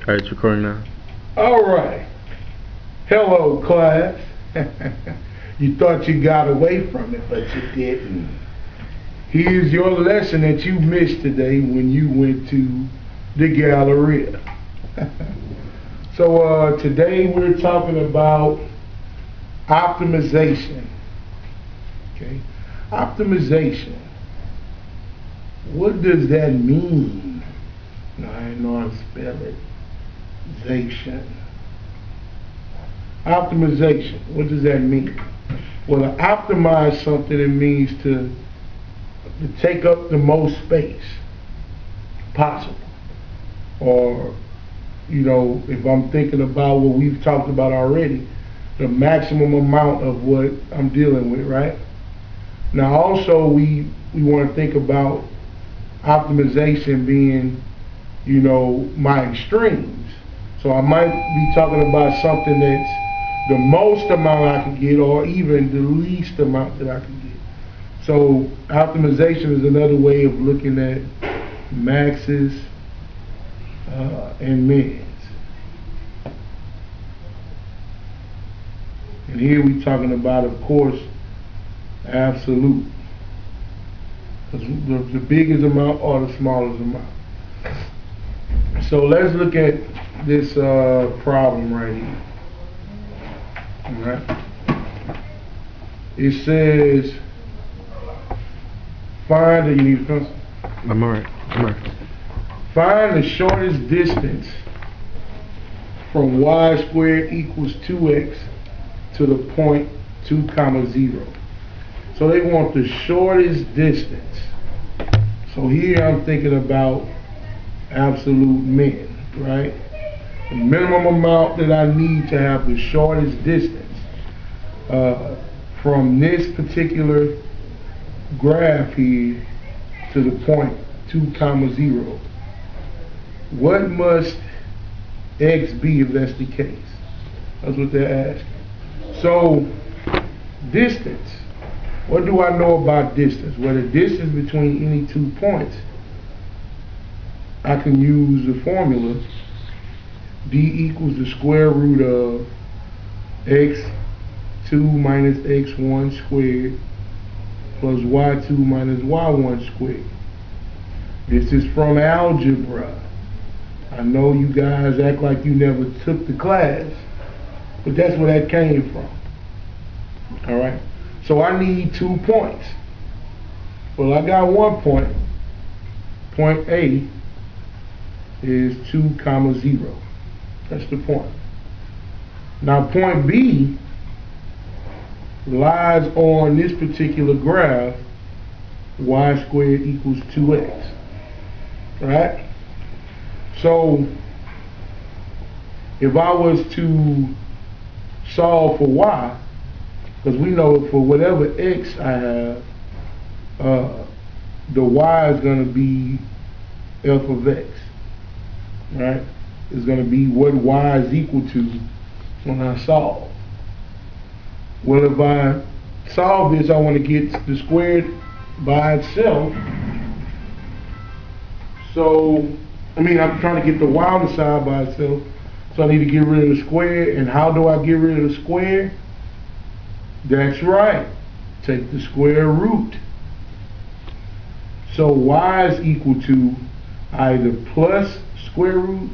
Alright, it's recording now. All right. Hello, class. You thought you got away from it, but you didn't. Here's your lesson that you missed today when you went to the Galleria. So today we're talking about optimization. Okay, optimization. What does that mean? I know how to spell it. Zation. Optimization. What does that mean? Well, to optimize something, it means to take up the most space possible. Or, you know, if I'm thinking about what we've talked about already, the maximum amount of what I'm dealing with, right? Now, also, we want to think about optimization being, you know, my extremes. So I might be talking about something that's the most amount I can get, or even the least amount that I can get. So optimization is another way of looking at maxes and mins. And here we're talking about, of course, absolute. Because the biggest amount or the smallest amount. So let's look at this problem right here. Alright. It says, find, you need a pencil? I'm alright. Find the shortest distance from y squared equals 2x to the point 2 comma 0. So they want the shortest distance. So here I'm thinking about absolute min, right? The minimum amount that I need to have the shortest distance from this particular graph here to the point 2 comma 0. What must x be if that's the case? That's what they're asking. So, distance. What do I know about distance? Well, the distance between any 2 points, I can use the formula d equals the square root of x2 minus x1 squared plus y2 minus y1 squared. This is from algebra. I know you guys act like you never took the class, but that's where that came from. Alright? So I need 2 points. Well, I got 1 point. Point A is 2 comma 0. That's the point. Now point B lies on this particular graph, y squared equals 2x. Right? So if I was to solve for y, because we know for whatever x I have, the y is going to be f of x. Right? Is going to be what y is equal to when I solve. Well, if I solve this, I want to get the squared by itself. So, I'm trying to get the y on the side by itself. So I need to get rid of the square. And how do I get rid of the square? That's right. Take the square root. So y is equal to either plus square root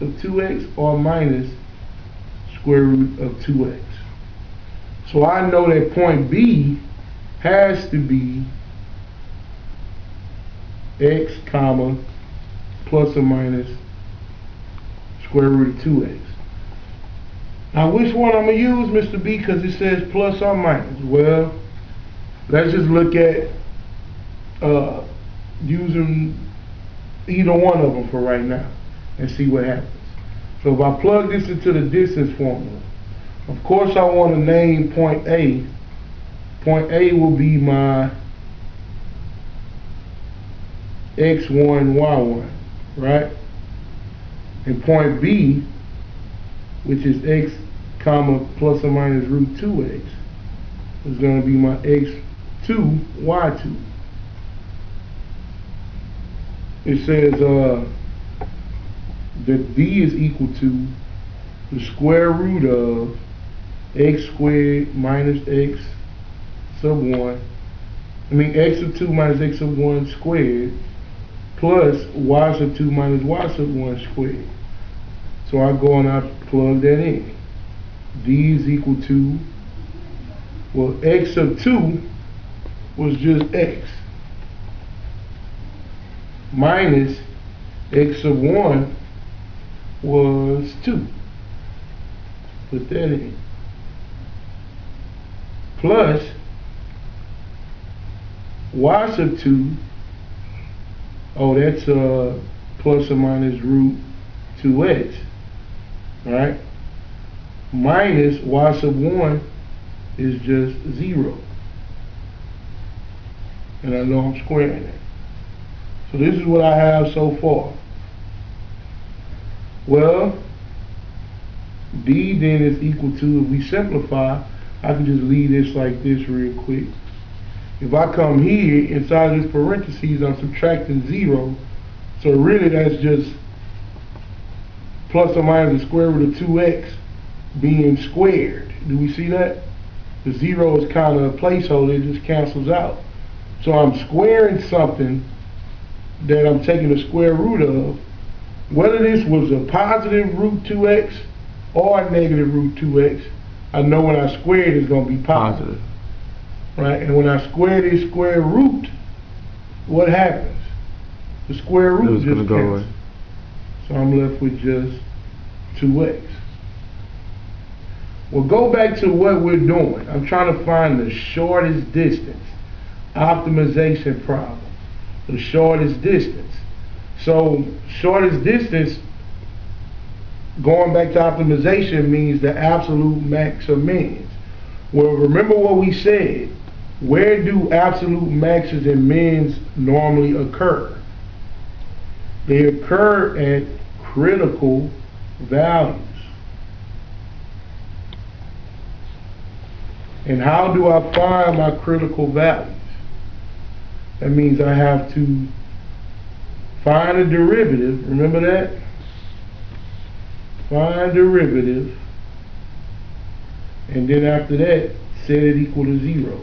of 2x or minus square root of 2x. So I know that point B has to be x comma plus or minus square root of 2x. Now which one I'm going to use, Mr. B, because it says plus or minus? Well, let's just look at using either one of them for right now and see what happens. So if I plug this into the distance formula, of course I want to name point A. Point A will be my x1, y1, right? And point B, which is x comma plus or minus root 2x, is going to be my x2, y2. It says that d is equal to the square root of x squared minus x sub 1, x sub 2 minus x sub 1 squared plus y sub 2 minus y sub 1 squared. So I go and I plug that in. D is equal to, well, x sub 2 was just x minus x sub 1 was 2. Put that in. Plus y sub 2, oh, that's plus or minus root 2x, right? Minus y sub 1 is just 0. And I know I'm squaring it. So this is what I have so far. Well, d then is equal to, if we simplify, I can just leave this like this real quick. If I come here, inside this parentheses, I'm subtracting 0. So really that's just plus or minus the square root of 2x being squared. Do we see that? The 0 is kind of a placeholder, it just cancels out. So I'm squaring something that I'm taking the square root of. Whether this was a positive root 2x or a negative root 2x, I know when I square it, it's going to be positive. Right? And when I square this square root, what happens? The square root just cancels. So I'm left with just 2x. Well, go back to what we're doing. I'm trying to find the shortest distance. Optimization problem. The shortest distance. So, shortest distance, going back to optimization, means the absolute max or mins. Well, remember what we said. Where do absolute maxes and mins normally occur? They occur at critical values. And how do I find my critical values? That means I have to find a derivative. Remember that? Find derivative. And then after that, set it equal to 0.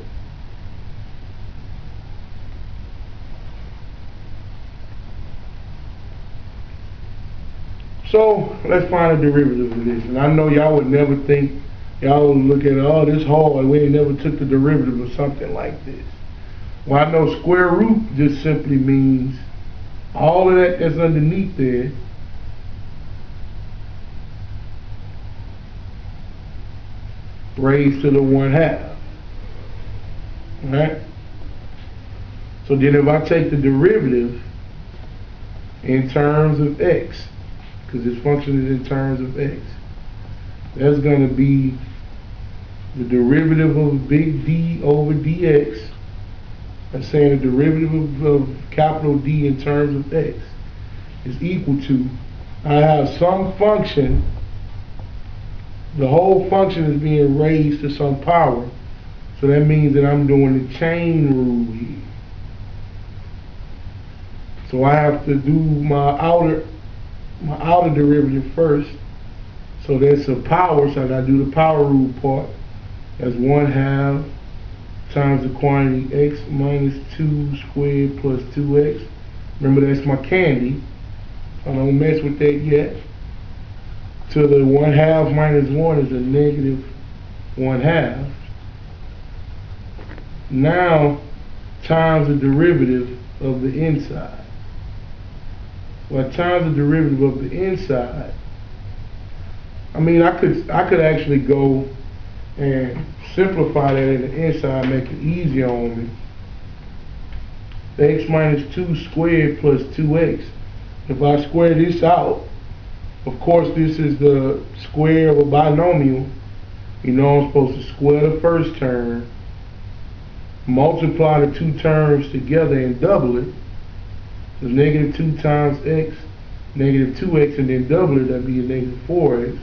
So let's find a derivative of this. And I know y'all would never think, y'all would look at, oh, this hard, we ain't never took the derivative of something like this. Well, I know square root just simply means all of that that's underneath there raised to the 1/2. Right? So then if I take the derivative in terms of x, because this function is in terms of x, that's going to be the derivative of big D over dx. I'm saying the derivative of capital D in terms of x is equal to, I have some function, the whole function is being raised to some power, so that means that I'm doing the chain rule here. So I have to do my outer derivative first, so that's a power, so I gotta do the power rule part. That's 1/2 times the quantity x minus 2 squared plus 2x. Remember, that's my candy. I don't mess with that yet. To the 1/2 minus 1 is a negative 1/2. Now, times the derivative of the inside. Well, times the derivative of the inside, I mean, I could actually go and simplify that in the inside, make it easier on me. X minus 2 squared plus 2x. If I square this out, of course this is the square of a binomial. You know I'm supposed to square the first term, multiply the two terms together and double it. So negative 2 times x, negative 2x, and then double it, that'd be a negative 4x.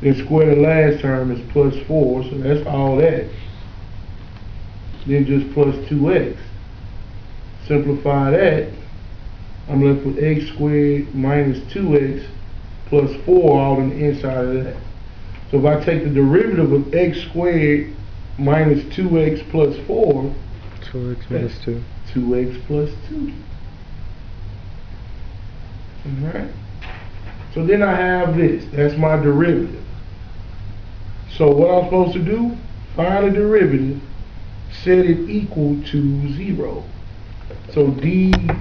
Then square the last term is plus 4, so that's all that. Then just plus 2x. Simplify that, I'm left with x squared minus 2x plus 4 all on the inside of that. So if I take the derivative of x squared minus 2x plus 4, 2x minus 2. 2x plus 2. Alright? So then I have this. That's my derivative. So what I'm supposed to do, find a derivative, set it equal to 0. So dd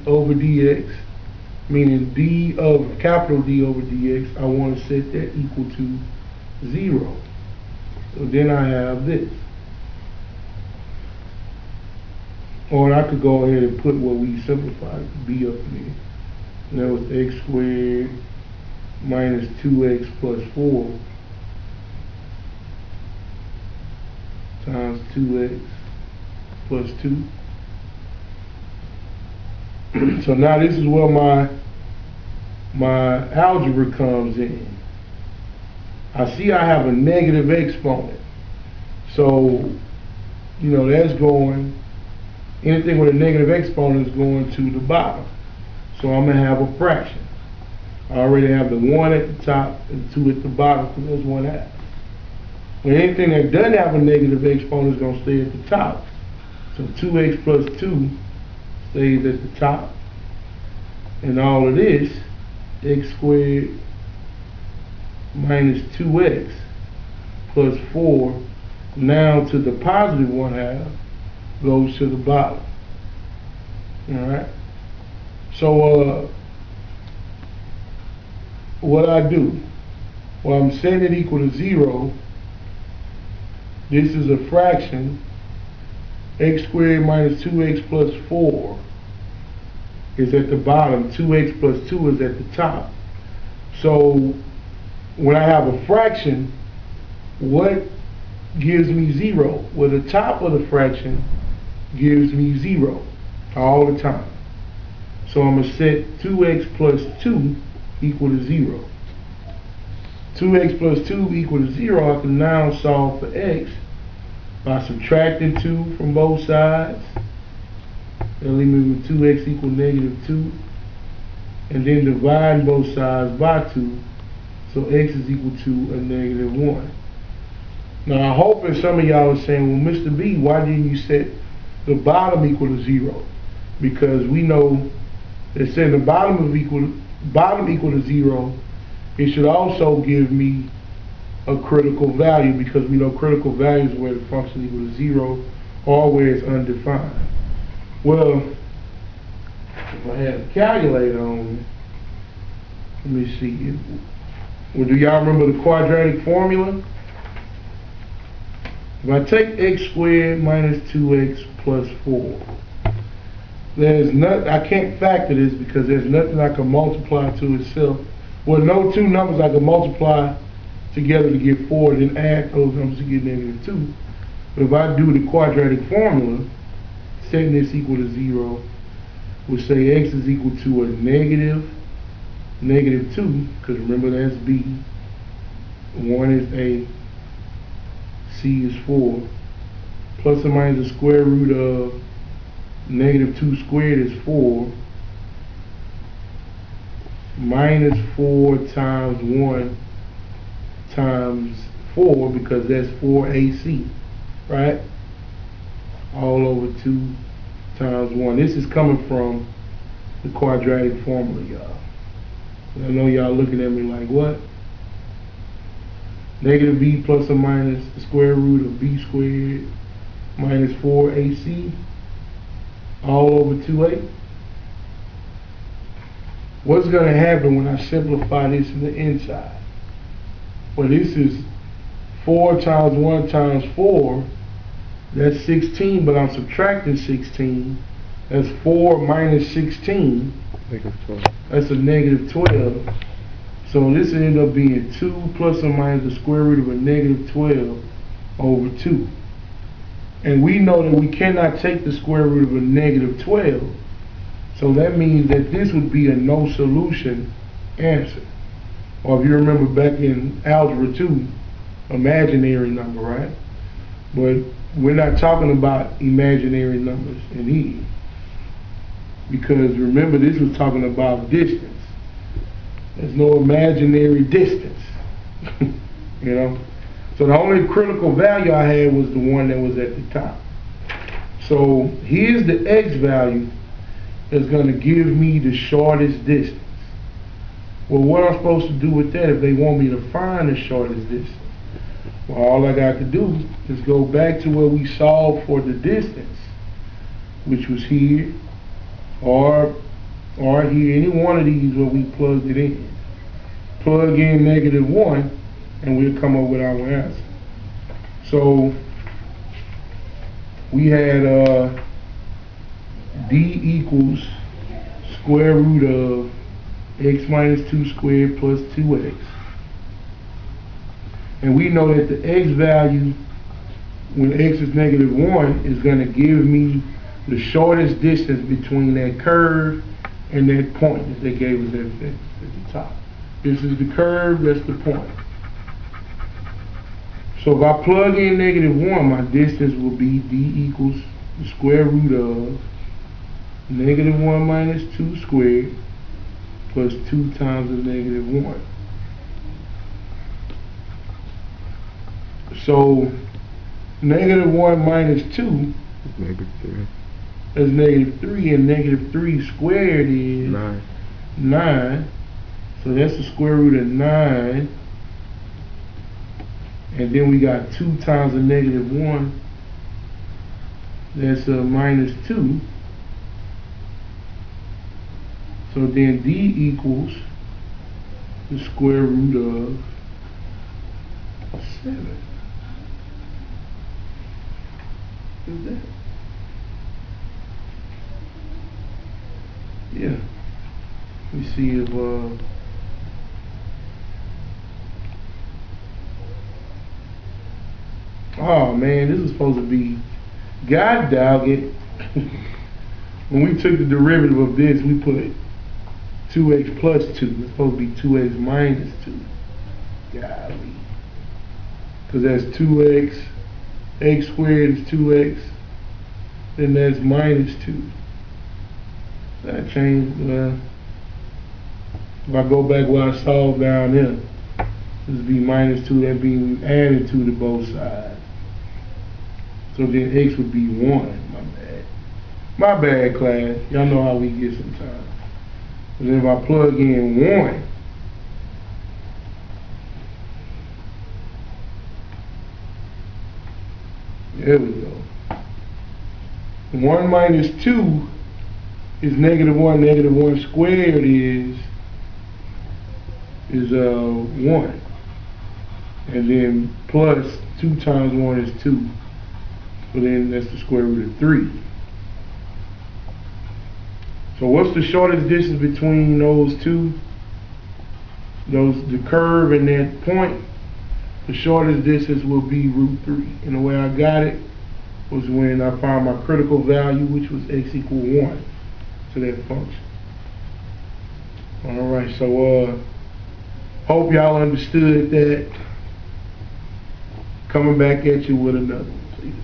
over dx, meaning d of capital D over dx, I want to set that equal to 0. So then I have this. Or I could go ahead and put what we simplified, b up there. And that was x squared minus 2x plus 4 times 2x plus 2. So now this is where my algebra comes in. I see I have a negative exponent. So, you know, that's going, anything with a negative exponent is going to the bottom. So I'm going to have a fraction. I already have the 1 at the top and 2 at the bottom because that's 1/2. When anything that doesn't have a negative exponent is going to stay at the top. So 2x plus 2 stays at the top. And all of this, x squared minus 2x plus 4, now to the positive 1/2, goes to the bottom. Alright? So what I do, well, I'm setting it equal to 0. This is a fraction. X squared minus 2x plus 4 is at the bottom. 2x plus 2 is at the top. So when I have a fraction, what gives me 0? Well, the top of the fraction gives me 0 all the time. So I'm going to set 2x plus 2 equal to 0. 2x plus 2 equal to 0, I can now solve for x by subtracting 2 from both sides. That'll leave me with 2x equal negative 2. And then divide both sides by 2. So x is equal to a negative 1. Now I hope that some of y'all are saying, well, Mr. B, why didn't you set the bottom equal to 0? Because we know that setting the bottom equal to 0, it should also give me a critical value, because we know critical value is where the function equal to 0 or where it's undefined. Well, if I had a calculator on me, let me see. Well, do y'all remember the quadratic formula? If I take x squared minus 2x plus 4, there's not, I can't factor this because there's nothing I can multiply to itself. Well, no two numbers I can multiply together to get 4, then add those numbers to get negative 2. But if I do the quadratic formula, setting this equal to 0, we'll say x is equal to a negative 2, because remember that's b, 1 is a, c is 4, plus or minus the square root of negative 2 squared is 4, minus 4 times 1 times 4, because that's 4ac, right? All over 2 times 1. This is coming from the quadratic formula, y'all. I know y'all looking at me like, what? Negative b plus or minus the square root of b squared minus 4ac all over 2a. What's going to happen when I simplify this in the inside? Well, this is 4 times 1 times 4. That's 16, but I'm subtracting 16. That's 4 minus 16. Negative 12. That's a negative 12. So this will end up being 2 plus or minus the square root of a negative 12 over 2. And we know that we cannot take the square root of a negative 12. So that means that this would be a no solution answer. Or if you remember back in Algebra 2, imaginary number, right? But we're not talking about imaginary numbers in here. Because remember, this was talking about distance. There's no imaginary distance. You know? So the only critical value I had was the one that was at the top. So here's the X value that's going to give me the shortest distance. Well, what am I supposed to do with that if they want me to find the shortest distance? Well, all I got to do is go back to where we solved for the distance, which was here, or here, any one of these where we plugged it in. Plug in -1, and we'll come up with our answer. So we had D equals square root of x minus 2 squared plus 2x. And we know that the x value, when x is -1, is going to give me the shortest distance between that curve and that point that they gave us at the top. This is the curve, that's the point. So if I plug in -1, my distance will be D equals the square root of -1 minus 2 squared plus 2 times the -1. So -1 minus 2 -3. is -3, and -3 squared is 9. So that's the square root of 9. And then we got 2 times the -1. That's minus 2. So then D equals the square root of 7. What's that? Yeah. Let me see if oh man, this is supposed to be, God dog it. When we took the derivative of this, we put 2x plus 2. It's supposed to be 2x minus 2. Golly. Because that's 2x, x squared is 2x, then that's minus 2. That changed, if I go back where I solved down here, this would be minus 2, that being added 2 to both sides. So then x would be 1, my bad. My bad, class. Y'all know how we get sometimes. But then if I plug in 1, there we go. 1 minus 2 is -1. -1 squared is 1. And then plus 2 times 1 is 2. So then that's the square root of 3. So what's the shortest distance between those two? The curve and that point? The shortest distance will be √3. And the way I got it was when I found my critical value, which was x equal 1 to that function. Alright, so hope y'all understood that. Coming back at you with another one, please.